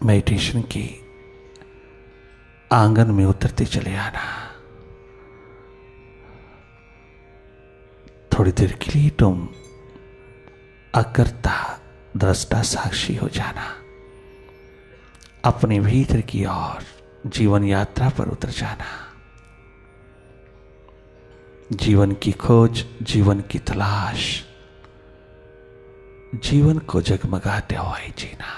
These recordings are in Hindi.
मेडिटेशन के आंगन में उतरते चले आना। थोड़ी देर के लिए तुम अकर्ता दृष्टा साक्षी हो जाना। अपने भीतर की ओर जीवन यात्रा पर उतर जाना। जीवन की खोज, जीवन की तलाश, जीवन को जगमगाते हुए जीना।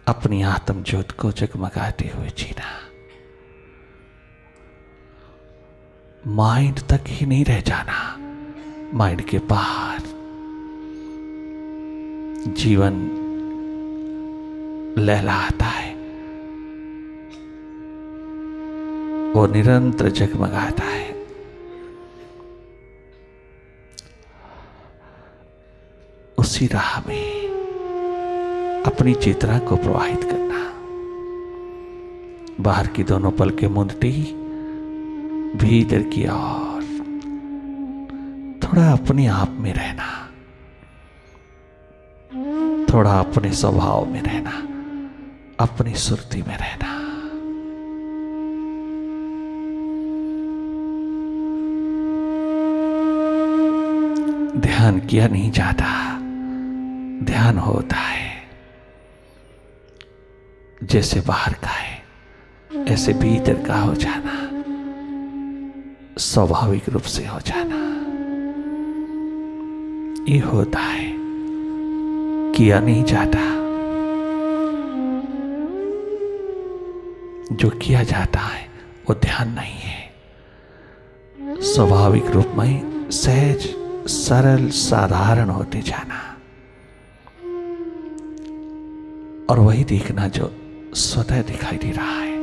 अपनी आत्म ज्योत को जगमगाते हुए जीना। माइंड तक ही नहीं रह जाना, माइंड के बाहर जीवन लहलाता है, वो निरंतर जगमगाता है। उसी राह में अपनी चेतना को प्रवाहित करना। बाहर की दोनों पलकें मूंदते ही भीतर की ओर थोड़ा अपने आप में रहना, थोड़ा अपने स्वभाव में रहना, अपनी सुरती में रहना। ध्यान किया नहीं जाता, ध्यान होता है। जैसे बाहर का है ऐसे भीतर का हो जाना, स्वाभाविक रूप से हो जाना। ये होता है, किया नहीं जाता। जो किया जाता है वो ध्यान नहीं है। स्वाभाविक रूप में सहज सरल साधारण होते जाना और वही देखना जो स्वतः दिखाई दे रहा है।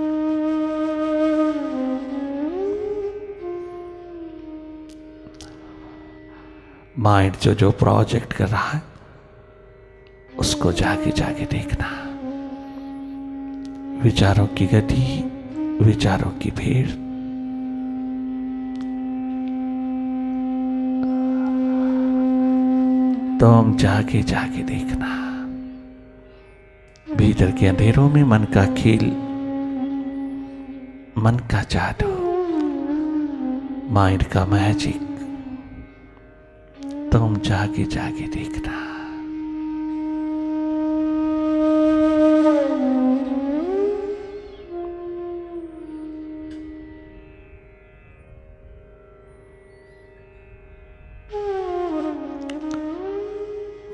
माइंड जो प्रोजेक्ट कर रहा है उसको जाके जाके देखना। विचारों की गति, विचारों की भीड़, तुम जाके जाके देखना। भीतर के अंधेरों में मन का खेल, मन का जादू, माइंड का मैजिक, तुम जाके जाके देखना।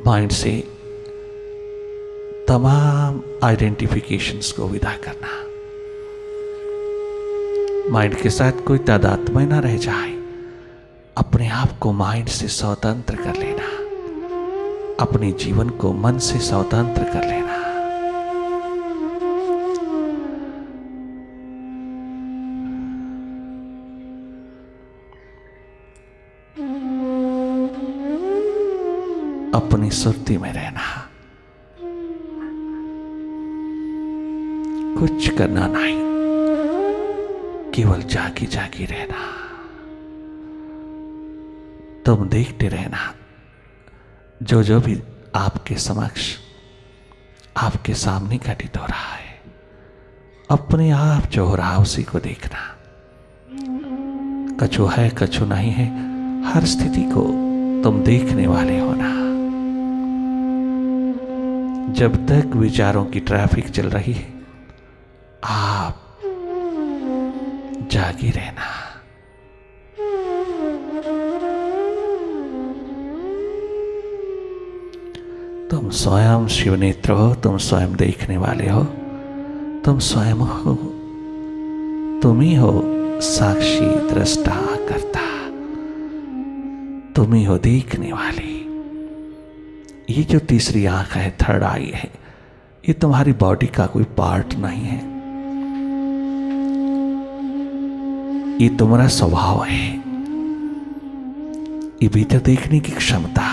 माइंड से तमाम आइडेंटिफिकेशंस को विदा करना। माइंड के साथ कोई तादात्म्य ना रह जाए। अपने आप को माइंड से स्वतंत्र कर लेना, अपने जीवन को मन से स्वतंत्र कर लेना। अपनी सुरती में रहना, कुछ करना नहीं, केवल जागी जागी रहना। तुम देखते रहना जो भी आपके समक्ष, आपके सामने घटित हो रहा है। अपने आप जो हो रहा है उसी को देखना। कछु है कछु नहीं है, हर स्थिति को तुम देखने वाले हो ना। जब तक विचारों की ट्रैफिक चल रही है आप जागे रहना। तुम स्वयं शिवनेत्र हो, तुम स्वयं देखने वाले हो, तुम स्वयं हो, तुम ही हो साक्षी दृष्टा करता, तुम ही हो देखने वाली। ये जो तीसरी आंख है, थर्ड आई है, ये तुम्हारी बॉडी का कोई पार्ट नहीं है। ये तुम्हारा स्वभाव है। ये भीतर देखने की क्षमता,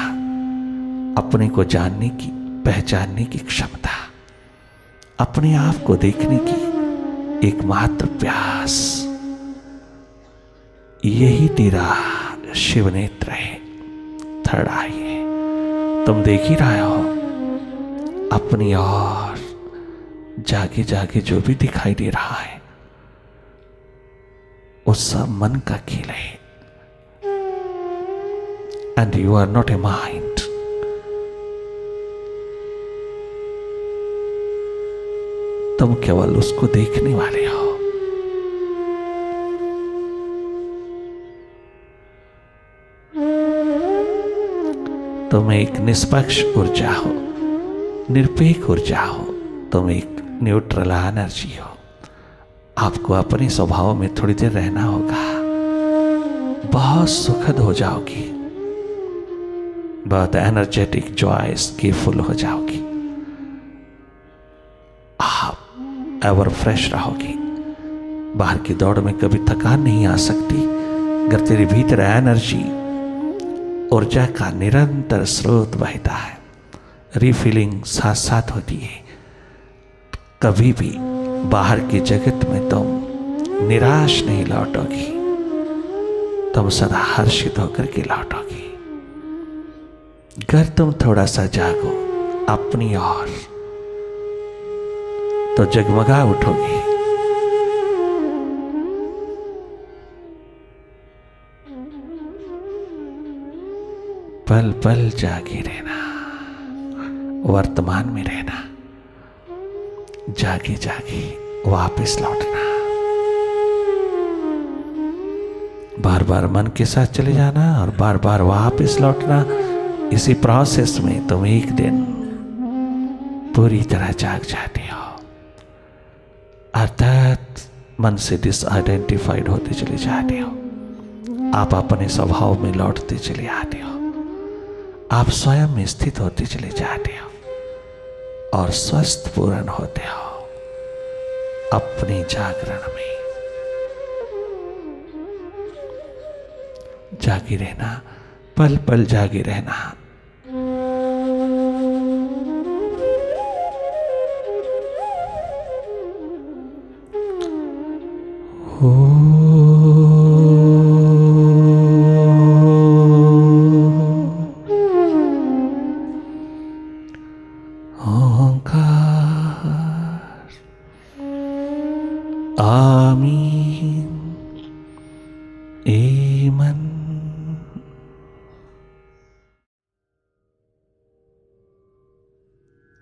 अपने को जानने की, पहचानने की क्षमता, अपने आप को देखने की एकमात्र प्यास, यही तेरा शिवनेत्र है, थर्ड आई है। तुम देख ही रहे हो अपनी ओर जागे जागे जो भी दिखाई दे रहा है वो सब मन का खेल है। And you are not a mind. तुम केवल उसको देखने वाले हो। तुम एक निष्पक्ष ऊर्जा हो, निरपेक्ष ऊर्जा हो, तुम एक न्यूट्रल एनर्जी हो। आपको अपने स्वभाव में थोड़ी देर रहना होगा, बहुत सुखद हो जाओगी, बहुत एनर्जेटिक जॉयस की फुल हो जाओगी, आप एवर फ्रेश रहोगी। बाहर की दौड़ में कभी थकान नहीं आ सकती अगर तेरे भीतर एनर्जी ऊर्जा का निरंतर स्रोत बहता है। रिफिलिंग साथ साथ होती है। कभी भी बाहर की जगत में तुम निराश नहीं लौटोगी, तुम सदा हर्षित होकर के लौटोगी। अगर तुम थोड़ा सा जागो अपनी ओर तो जगमगा उठोगी। पल पल जागे रहना, वर्तमान में रहना, जागे जागे वापस लौटना। बार बार मन के साथ चले जाना और बार बार वापस लौटना। इसी प्रोसेस में तुम एक दिन पूरी तरह जाग जाते हो, अर्थात मन से डिसआइडेंटिफाइड होते चले जाते हो। आप अपने स्वभाव में लौटते चले आते हो, आप स्वयं में स्थित होते चले जाते हो और स्वस्थ पूर्ण होते हो अपने जागरण में। जागे रहना, पल पल जागे रहना। आमीन। एमन।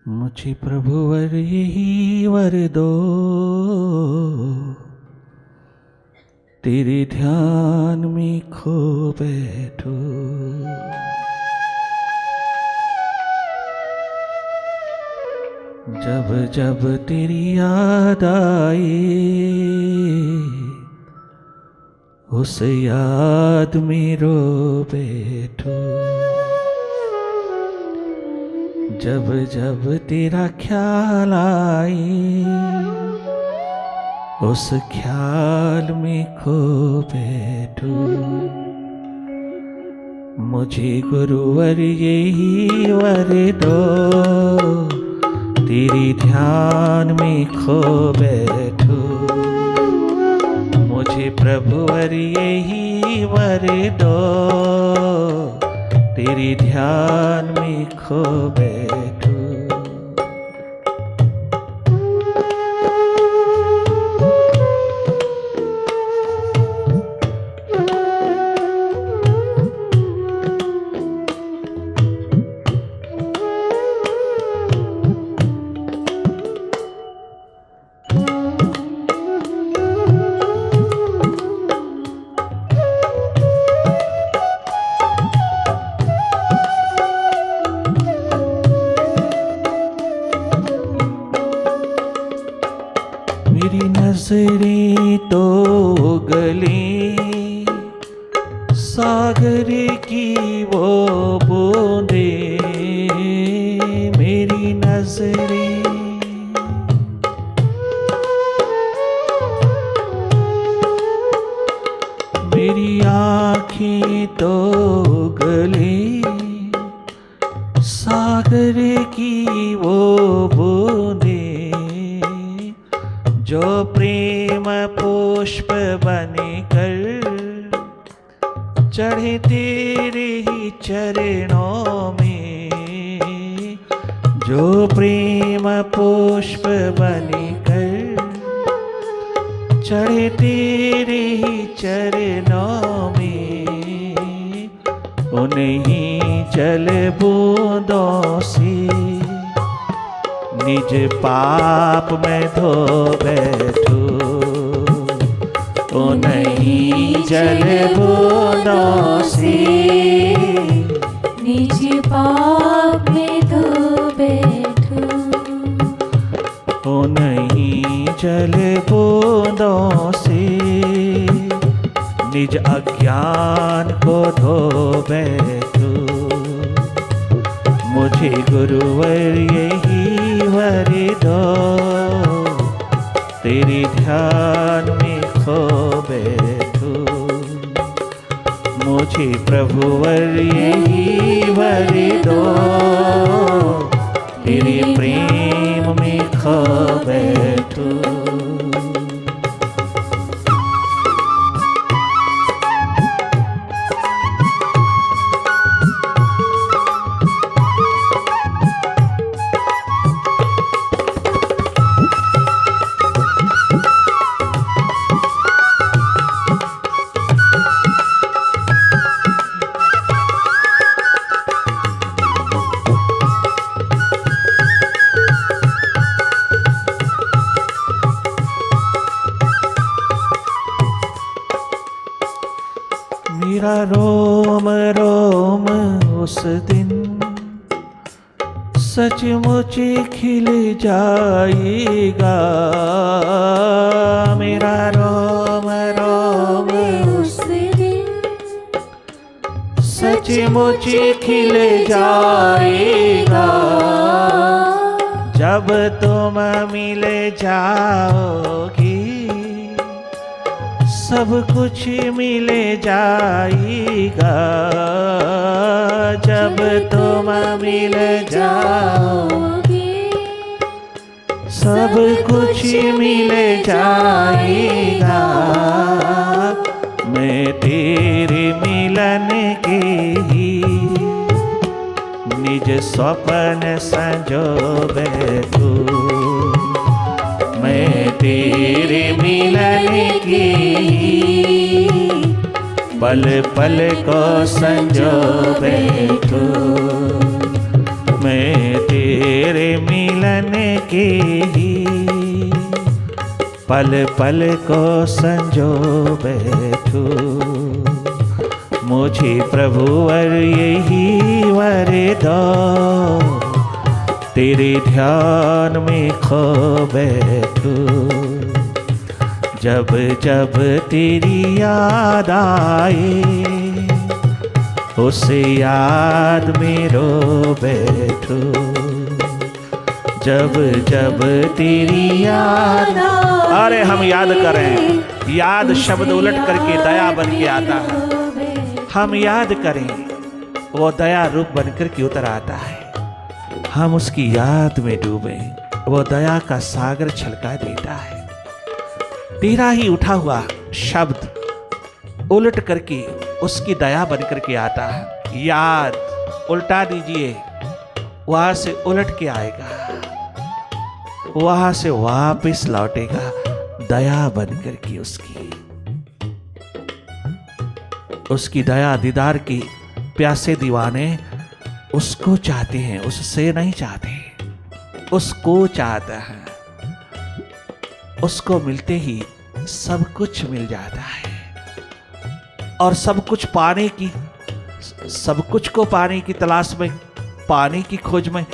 मुझे प्रभुवर यही वर दो, तेरे ध्यान में खो बैठो। जब जब तेरी याद आए, उस याद में रो बैठो। जब जब तेरा ख्याल आए, उस ख्याल में खो बैठो। मुझे गुरुवर यही वर दो, तेरी ध्यान में खो बैठो। मुझे प्रभुवर यही वर दो, तेरी ध्यान में खो बैठो। मेरी नजरें तो गली सागर की वो बूंदे, मेरी नजरें मेरी आँखें तो गली सागर की वो बूंदे, जो प्रेम पुष्प बनकर चढ़े तेरे ही चरणों में, जो प्रेम पुष्प बनिकर चढ़े तेरे ही चरणों में, उन्हीं जल बूंदों से निज पाप में धो बैठूं, उन्हीं जल बूंदों से निज पाप में धो बैठूं, उन्हीं जल बूंदों से निज अज्ञान को धो बैठूं। मुझे गुरुवर यही वर दो, तेरे ध्यान में खो बैठूं। मुझे प्रभुवर यही वर दो, तेरे प्रेम में खो बैठूं। मेरा रोम रोम उस दिन सचमुच खिल जाएगा, मेरा रोम रोम उस दिन सचमुच खिल जाएगा। जब तुम मिल जाओगी सब कुछ मिल जाएगा, जब तुम मिल जाओगी सब कुछ मिल जाएगा। मैं तेरे मिलन के ही निज स्वप्न संजो बैठूं, मैं तेरे मिलन की पल पल को संजो बैठूं, मैं तेरे मिलन की पल पल को संजो बैठूं। मुझे प्रभुवर यही वर दो, तेरे ध्यान में खो बैठूं। जब जब तेरी याद आए उस याद में रो बैठूं, जब जब तेरी याद। अरे हम याद करें, याद शब्द उलट करके दया बन के आता है। हम याद करें, वो दया रूप बनकर के उतर आता है। हम उसकी याद में डूबे, वो दया का सागर छलका देता है। तेरा ही उठा हुआ शब्द उलट करके उसकी दया बन करके आता है। याद उल्टा दीजिए, वहां से उलट के आएगा, वहां से वापस लौटेगा दया बन करके। उसकी दया दीदार की प्यासे दीवाने उसको चाहते हैं, उससे नहीं चाहते, उसको चाहता है। उसको मिलते ही सब कुछ मिल जाता है, और सब कुछ पाने की, सब कुछ को पाने की तलाश में, पाने की खोज में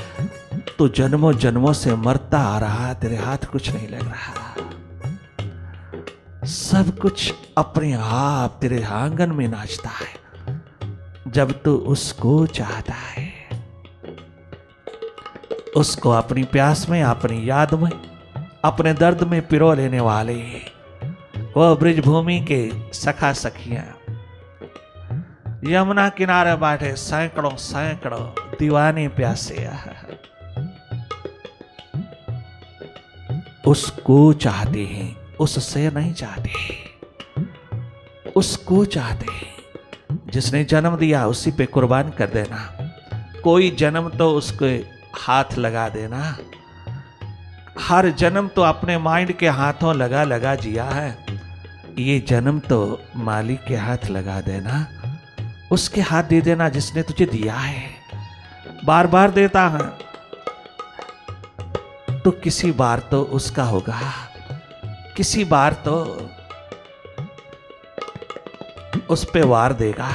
तो जन्मों जन्मों से मरता आ रहा, तेरे हाथ कुछ नहीं लग रहा। सब कुछ अपने आप तेरे आंगन में नाचता है जब तू उसको चाहता है। उसको अपनी प्यास में, अपनी याद में, अपने दर्द में पिरो लेने वाले वो ब्रिजभूमि के सखा सखियां यमुना किनारे बैठे सैकड़ों सैकड़ों दीवाने प्यासे उसको चाहते हैं, उससे नहीं चाहते, उसको चाहते हैं। जिसने जन्म दिया उसी पे कुर्बान कर देना। कोई जन्म तो उसके हाथ लगा देना, हर जन्म तो अपने माइंड के हाथों लगा लगा जिया है, ये जन्म तो मालिक के हाथ लगा देना, उसके हाथ दे देना जिसने तुझे दिया है, बार बार देता है तो किसी बार तो उसका होगा, किसी बार तो उस पे वार देगा।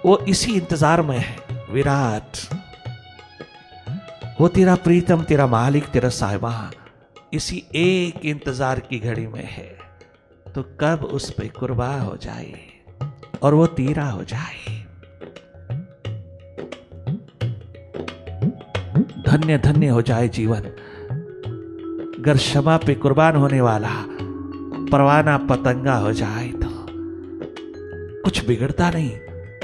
वो इसी इंतजार में है विराट, वो तेरा प्रीतम, तेरा मालिक, तेरा साहिबा इसी एक इंतजार की घड़ी में है, तो कब उस पे कुर्बान हो जाए और वो तेरा हो जाए। धन्य धन्य हो जाए जीवन। अगर क्षमा पे कुर्बान होने वाला परवाना पतंगा हो जाए तो कुछ बिगड़ता नहीं,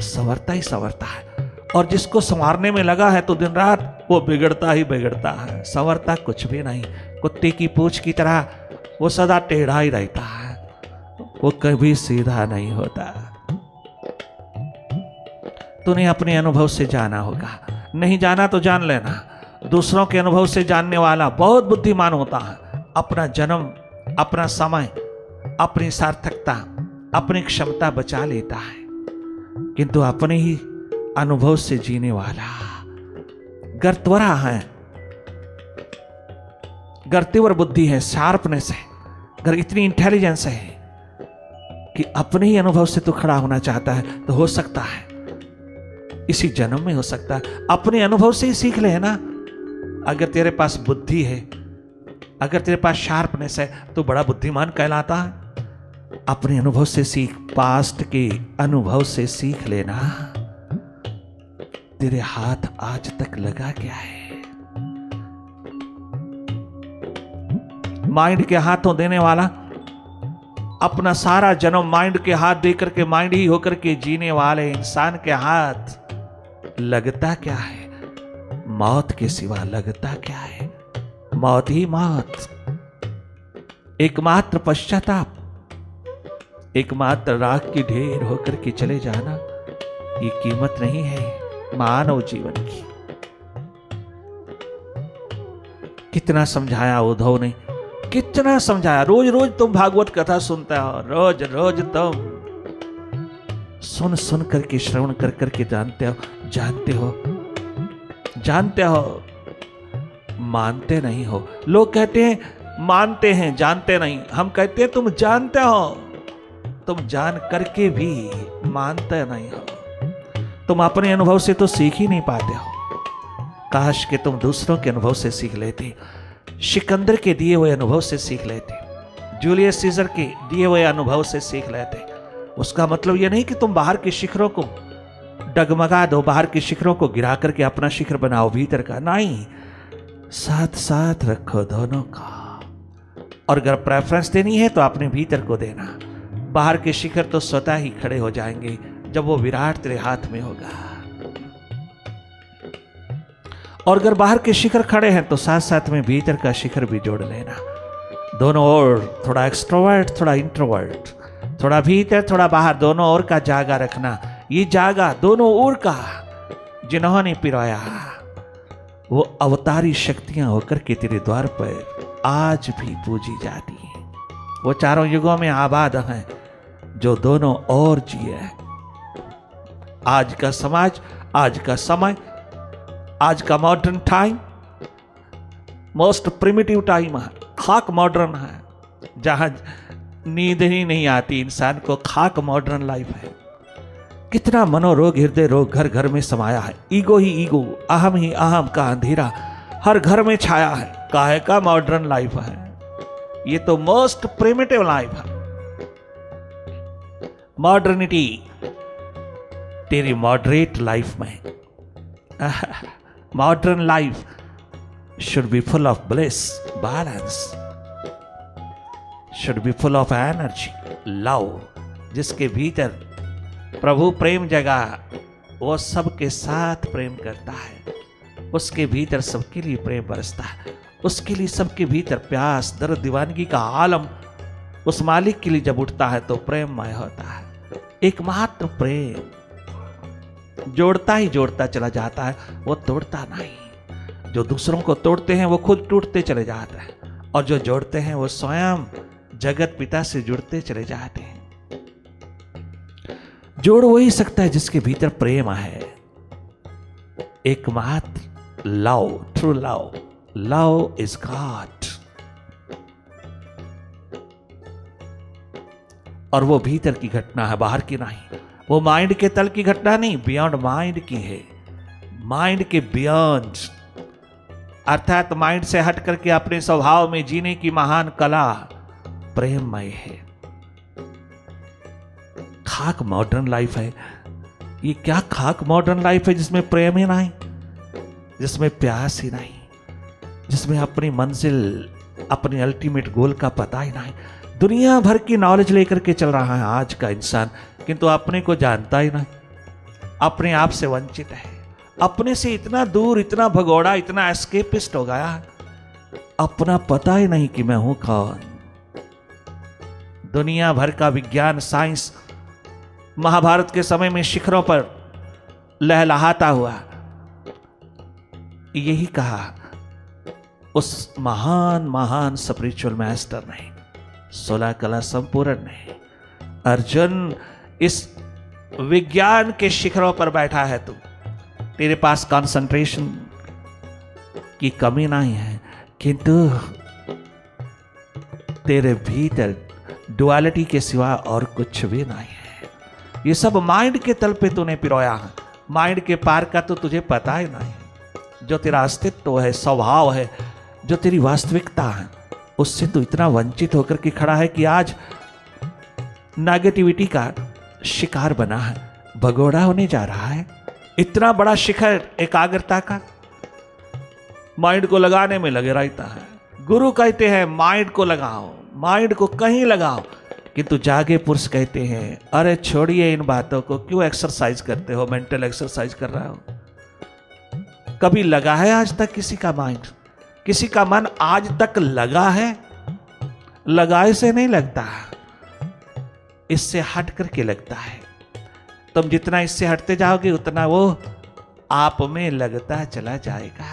संवरता ही संवरता है। और जिसको संवारने में लगा है तो दिन रात वो बिगड़ता ही बिगड़ता है, संवरता कुछ भी नहीं। कुत्ते की पूंछ की तरह वो सदा टेढ़ा ही रहता है, वो कभी सीधा नहीं होता। तूने अपने अनुभव से जाना होगा, नहीं जाना तो जान लेना। दूसरों के अनुभव से जानने वाला बहुत बुद्धिमान होता है। अपना जन्म, अपना समय, अपनी सार्थकता, अपनी क्षमता बचा लेता है, किंतु अपने ही अनुभव से जीने वाला गर्तवरा है, गर्तिवर बुद्धि है, शार्पनेस है, अगर इतनी इंटेलिजेंस है कि अपने ही अनुभव से तो खड़ा होना चाहता है, तो हो सकता है इसी जन्म में हो सकता है। अपने अनुभव से ही सीख ले ना। अगर तेरे पास बुद्धि है, अगर तेरे पास शार्पनेस है तो बड़ा बुद्धिमान कहलाता है। अपने अनुभव से सीख, पास्ट के अनुभव से सीख लेना। तेरे हाथ आज तक लगा क्या है? माइंड के हाथों देने वाला अपना सारा जन्म माइंड के हाथ देकर के, माइंड ही होकर के जीने वाले इंसान के हाथ लगता क्या है? मौत के सिवा लगता क्या है? मौत ही मौत। एकमात्र पश्चाताप, एकमात्र राख की ढेर होकर के चले जाना, ये कीमत नहीं है मानव जीवन की। कितना समझाया उद्धव ने, कितना समझाया। रोज रोज तुम भागवत कथा सुनते हो, रोज रोज तुम सुन सुन करके, श्रवण कर करके जानते हो, जानते हो, जानते हो, मानते नहीं हो। लोग कहते हैं मानते हैं, जानते नहीं। हम कहते हैं तुम जानते हो, तुम जान करके भी मानते नहीं हो। तुम अपने अनुभव से तो सीख ही नहीं पाते हो। काश कि तुम दूसरों के अनुभव से सीख लेते, सिकंदर के दिए हुए अनुभव से सीख लेते, जूलियस सीजर के दिए हुए अनुभव से सीख लेते। उसका मतलब यह नहीं कि तुम बाहर के शिखरों को डगमगा दो, बाहर के शिखरों को गिरा करके अपना शिखर बनाओ भीतर का, नहीं, साथ साथ रखो दोनों का। और अगर प्रेफरेंस देनी है तो अपने भीतर को देना। बाहर के शिखर तो स्वतः ही खड़े हो जाएंगे जब वो विराट तेरे हाथ में होगा। और अगर बाहर के शिखर खड़े हैं तो साथ साथ में भीतर का शिखर भी जोड़ लेना। दोनों ओर, थोड़ा एक्सट्रोवर्ट, थोड़ा इंट्रोवर्ट, थोड़ा भीतर, थोड़ा बाहर, दोनों ओर का जागा रखना। ये जागा दोनों ओर का जिन्होंने पिरोया, वो अवतारी शक्तियां होकर के तेरे द्वार पर आज भी पूजी जाती हैं। वो चारों युगों में आबाद हैं जो दोनों ओर जिए। आज का समाज, आज का समय, आज का modern time most primitive time है, खाक मॉडर्न है, जहां नींद ही नहीं आती इंसान को। खाक मॉडर्न लाइफ है। कितना मनोरोग, हृदय रोग घर घर में समाया है। ईगो ही ईगो, अहम ही अहम का अंधेरा हर घर में छाया है। काहे का मॉडर्न लाइफ है ये? तो मोस्ट प्रिमिटिव लाइफ है। मॉडर्निटी तेरी मॉडरेट लाइफ में। Modern life should be full of bliss, balance, should be full of energy, love, जिसके भीतर प्रभु प्रेम जगा, वो सबके साथ प्रेम करता है, उसके भीतर सबके लिए प्रेम बरसता है, उसके लिए सबके भीतर प्यास, दर्द, दीवानगी का आलम उस मालिक के लिए जब उठता है तो प्रेममय होता है। एकमात्र प्रेम जोड़ता ही जोड़ता चला जाता है, वो तोड़ता नहीं। जो दूसरों को तोड़ते हैं वो खुद टूटते चले जाते हैं, और जो जोड़ते हैं वो स्वयं जगत पिता से जुड़ते चले जाते हैं। जोड़ वही सकता है जिसके भीतर प्रेम है, एकमात्र love, true love. Love is God, और वो भीतर की घटना है, बाहर की नहीं। वो माइंड के तल की घटना नहीं, बियॉन्ड माइंड की है, माइंड के बियॉन्ड, अर्थात माइंड से हट करके अपने स्वभाव में जीने की महान कला प्रेममय है। खाक मॉडर्न लाइफ है ये, क्या खाक मॉडर्न लाइफ है जिसमें प्रेम ही नहीं, जिसमें प्यास ही नहीं, जिसमें अपनी मंजिल, अपनी अल्टीमेट गोल का पता ही नहीं। दुनिया भर की नॉलेज लेकर के चल रहा है आज का इंसान, किंतु अपने को जानता ही नहीं, अपने आप से वंचित है, अपने से इतना दूर, इतना भगोड़ा, इतना एस्केपिस्ट हो गया, अपना पता ही नहीं कि मैं हूं कौन। दुनिया भर का विज्ञान, साइंस महाभारत के समय में शिखरों पर लहलहाता हुआ, यही कहा उस महान महान स्पिरिचुअल मास्टर ने, 16 कला संपूर्ण ने, अर्जुन इस विज्ञान के शिखरों पर बैठा है तू, तेरे पास कंसंट्रेशन की कमी नहीं है, किंतु तेरे भीतर डुअलिटी के सिवा और कुछ भी नहीं है। ये सब माइंड के तल पे तूने पिरोया है, माइंड के पार का तो तुझे पता ही नहीं। जो तेरा अस्तित्व है, स्वभाव है, जो तेरी वास्तविकता है, उससे तू इतना वंचित होकर के खड़ा है कि आज नेगेटिविटी का शिकार बना है, भगोड़ा होने जा रहा है। इतना बड़ा शिखर एकाग्रता का माइंड को लगाने में लगे रहता है। गुरु कहते हैं माइंड को लगाओ, माइंड को कहीं लगाओ, किंतु जागे पुरुष कहते हैं अरे छोड़िए इन बातों को, क्यों एक्सरसाइज करते हो, मेंटल एक्सरसाइज कर रहा हो। कभी लगा है आज तक किसी का माइंड, किसी का मन आज तक लगा है? लगाए से नहीं लगता, इससे हट करके लगता है। तुम जितना इससे हटते जाओगे उतना वो आप में लगता चला जाएगा।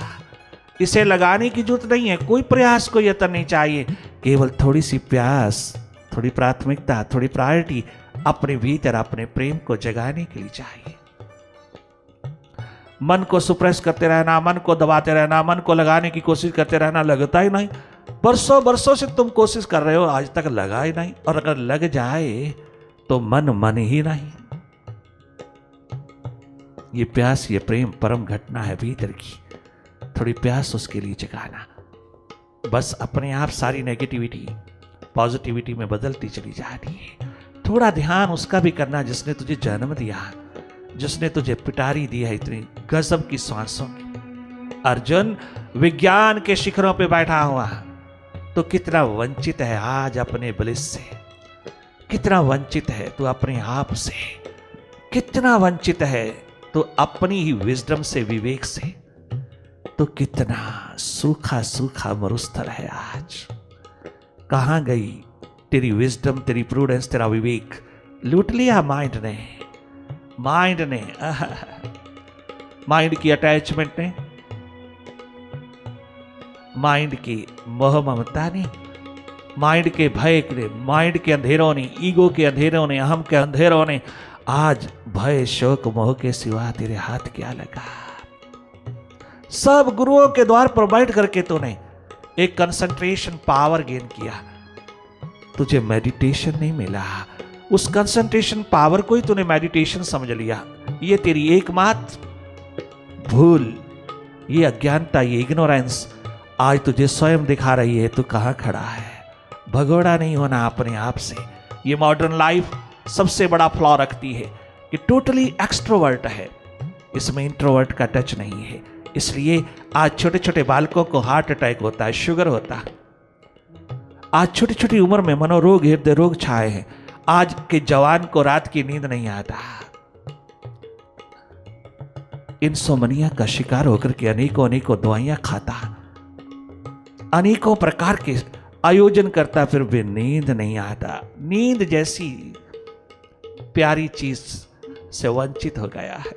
इसे लगाने की जरूरत नहीं है, कोई प्रयास, कोई यत्न नहीं चाहिए, केवल थोड़ी सी प्यास, थोड़ी प्राथमिकता, थोड़ी प्रायोरिटी अपने भीतर अपने प्रेम को जगाने के लिए चाहिए। मन को सुप्रेस करते रहना, मन को दबाते रहना, मन को लगाने की कोशिश करते रहना, लगता ही नहीं। बरसों बरसों से तुम कोशिश कर रहे हो, आज तक लगा ही नहीं। और अगर लग जाए तो मन ही नहीं। ये प्यास, ये प्रेम परम घटना है भीतर की, थोड़ी प्यास उसके लिए जगाना। बस अपने आप सारी नेगेटिविटी पॉजिटिविटी में बदलती चली जा रही है। थोड़ा ध्यान उसका भी करना जिसने तुझे जन्म दिया, जिसने तुझे पिटारी दी है इतनी गजब की सांसों की। अर्जुन विज्ञान के शिखरों पे बैठा हुआ तो कितना वंचित है आज अपने ब्लिस से, कितना वंचित है तो अपने आप से, कितना वंचित है तो अपनी ही विजडम से, विवेक से, तो कितना सूखा सूखा मरुस्थल है आज। कहां गई तेरी विजडम, तेरी प्रूडेंस, तेरा विवेक? लूट लिया माइंड ने, माइंड ने, माइंड की अटैचमेंट ने, माइंड की मोह ममता ने, माइंड के भय ने, माइंड के अंधेरों ने, ईगो के अंधेरों ने, अहम के अंधेरों ने आज भय शोक मोह के सिवा तेरे हाथ क्या लगा। सब गुरुओं के द्वार पर बैठ करके तूने एक कंसंट्रेशन पावर गेन किया, तुझे मेडिटेशन नहीं मिला। उस कंसंट्रेशन पावर को ही तूने मेडिटेशन समझ लिया। ये तेरी एकमात्र भूल, ये अज्ञानता, ये इग्नोरेंस आज तुझे स्वयं दिखा रही है तू कहां खड़ा है। भगोड़ा नहीं होना अपने आप से। ये मॉडर्न लाइफ सबसे बड़ा फ्लॉ रखती है कि टोटली एक्सट्रोवर्ट है, इसमें इंट्रोवर्ट का टच नहीं है। इसलिए आज छोटे छोटे बालकों को हार्ट अटैक होता है, शुगर होता है। आज छोटी छोटी उम्र में मनोरोग, हृदय रोग छाए हैं। आज के जवान को रात की नींद नहीं आता, इंसोमनिया का शिकार होकर के अनेकों अनेकों दवाइयां खाता, अनेकों प्रकार के आयोजन करता, फिर भी नींद नहीं आता। नींद जैसी प्यारी चीज से वंचित हो गया है,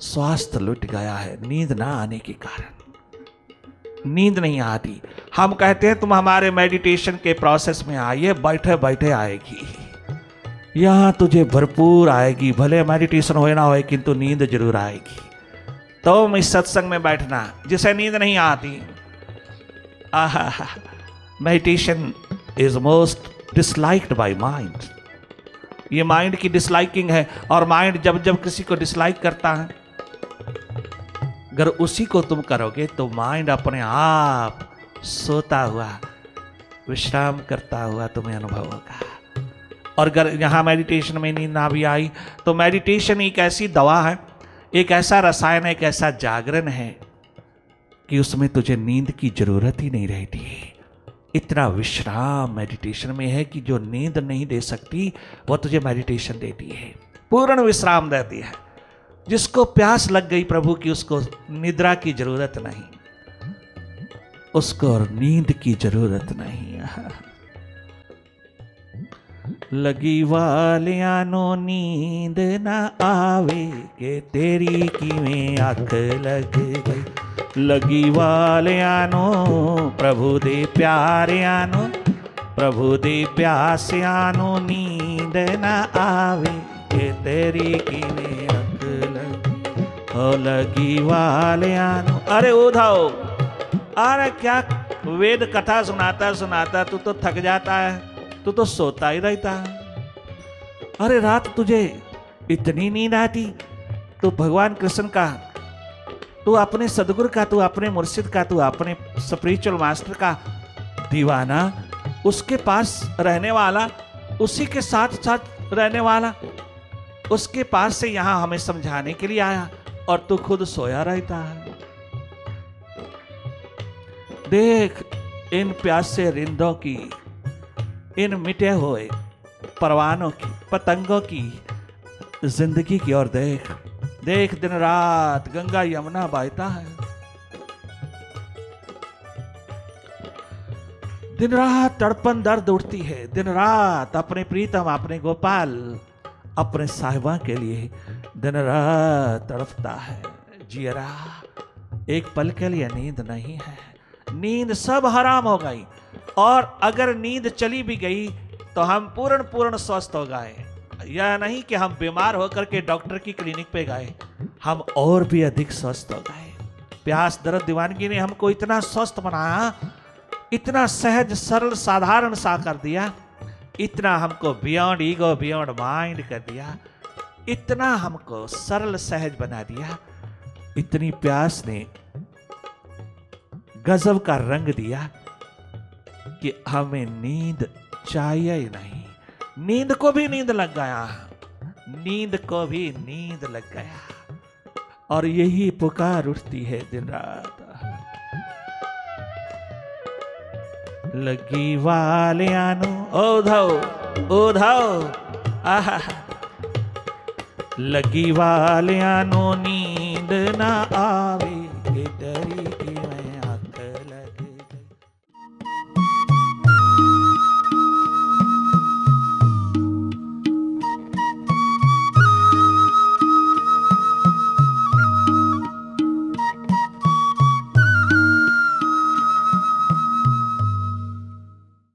स्वास्थ्य लुट गया है नींद ना आने के कारण। नींद नहीं आती। हम कहते हैं तुम हमारे मेडिटेशन के प्रोसेस में आइए, बैठे बैठे आएगी। यहाँ तुझे भरपूर आएगी, भले मेडिटेशन हो ना होए किंतु नींद जरूर आएगी। तुम इस सत्संग में बैठना जिसे नींद नहीं आती। आहा, meditation is most disliked by mind. ये माइंड की डिसलाइकिंग है, और माइंड जब जब किसी को डिसलाइक करता है, अगर उसी को तुम करोगे तो माइंड अपने आप सोता हुआ, विश्राम करता हुआ तुम्हें अनुभव होगा। और अगर यहाँ मेडिटेशन में नींद ना भी आई तो मेडिटेशन एक ऐसी दवा है, एक ऐसा रसायन है, एक ऐसा जागरण है कि उसमें तुझे नींद की जरूरत ही नहीं रहती। इतना विश्राम मेडिटेशन में है कि जो नींद नहीं दे सकती वो तुझे मेडिटेशन देती है, पूर्ण विश्राम देती है। जिसको प्यास लग गई प्रभु की, उसको निद्रा की जरूरत नहीं, उसको और नींद की जरूरत नहीं। लगी वालियानो नींद ना आवे के तेरी किवें अख लग गई। लगी वालियानो प्रभु दे प्यारियानो, प्रभु दे प्यासियानो नींद ना आवे के तेरी किवें अख लग। ओ लगी वालियानो, अरे उधाओ, अरे क्या वेद कथा सुनाता सुनाता तू तो थक जाता है, तू तो सोता ही रहता है। अरे रात तुझे इतनी नींद आती, तू भगवान कृष्ण का, तू अपने सदगुरु का, तू अपने मुर्शिद का, तू अपने स्पिरिचुअल मास्टर का दीवाना, उसके पास रहने वाला, उसी के साथ साथ रहने वाला, उसके पास से यहां हमें समझाने के लिए आया, और तू खुद सोया रहता है। देख इन प्यासे रिंदों की, इन मिटे हुए परवानों की, पतंगों की जिंदगी की ओर देख। देख दिन रात गंगा यमुना बहता है, दिन रात तड़पन दर्द उठती है, दिन रात अपने प्रीतम, अपने गोपाल, अपने साहिबा के लिए दिन रात तड़पता है जियरा। एक पल के लिए नींद नहीं है, नींद सब हराम हो गई। और अगर नींद चली भी गई तो हम पूर्ण स्वस्थ हो गए। यह नहीं कि हम बीमार होकर के डॉक्टर की क्लिनिक पे गए, हम और भी अधिक स्वस्थ हो गए। प्यास दर्द दीवानगी ने हमको इतना स्वस्थ बनाया, इतना सहज सरल साधारण सा कर दिया, इतना हमको बियॉन्ड ईगो बियॉन्ड माइंड कर दिया, इतना हमको सरल सहज बना दिया। इतनी प्यास ने गजब का रंग दिया कि हमें नींद चाहिए ही नहीं। नींद को भी नींद लग गया, नींद को भी नींद लग गया, और यही पुकार उठती है दिन रात। लगी वालियानो ओधो ओधो, आहा, लगी वालियानो नींद ना आवे